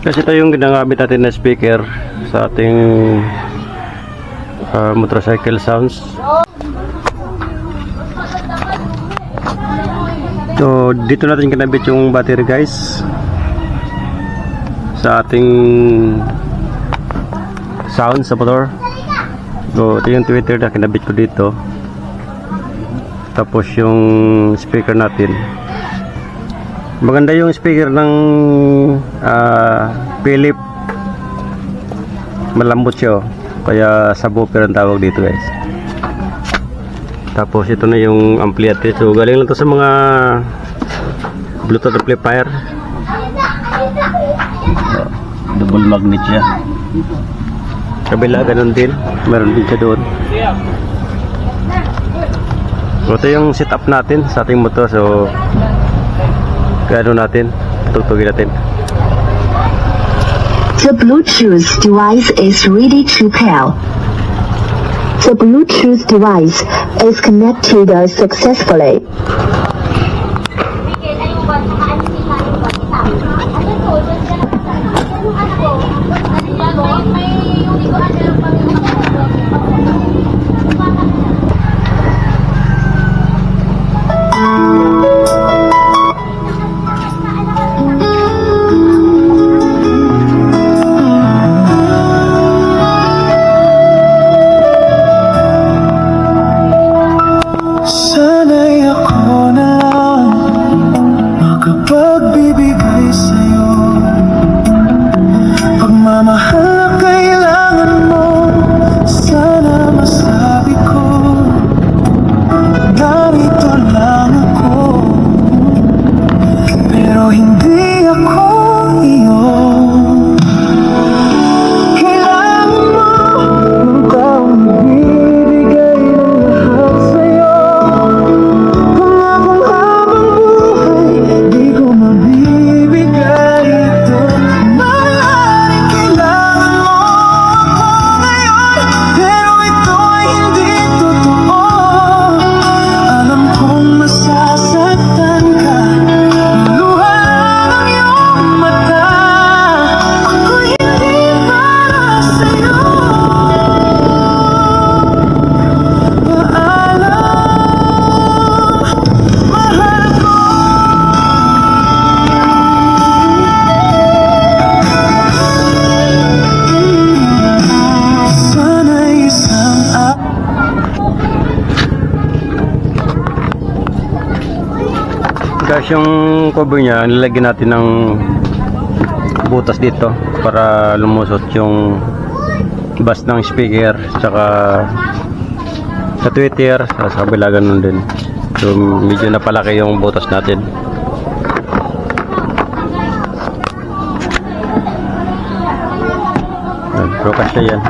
Kasi ito yung ginagamit natin na speaker sa ating motorcycle sounds. So dito natin kinabit yung battery guys sa ating sound sa motor. So ito yung tweeter na kinabit ko dito. Tapos yung speaker natin, maganda yung speaker ng Philip, malambot siya, kaya subwoofer ang tawag dito guys. Tapos ito na yung amplifier. So galing lang to sa mga Bluetooth amplifier. Double magnet siya. Kabila ganun din, meron din siya doon. So ito yung setup natin sa ating motor. So gano natin, tutugin natin. The Bluetooth device is ready to pair. The Bluetooth device is connected successfully. Sana'y ako na lang makapagbibigay sa'yo pagmamahal na kailangan mo. Sana masabi ko narito lang ako, pero hindi ako iyo. Kailangan mo ng taong ibibigay ng lahat sa'yo. Pangakong habang buhay di ko mabibigay ito. Maaaring kailangan mo ako ngayon, pero ito ay hindi totoo. Alam kong masasaktan ka, luha lang ang iyong mata. Ako'y hindi para sa'yo. Paalam, mahal ko. Sana'y isang Guys, yung cover nya, nilagyan natin ng butas dito para lumusot yung bass ng speaker, tsaka sa tweeter, sa kabila ganun din. So medyo napalaki yung butas natin. Pero kasya yan.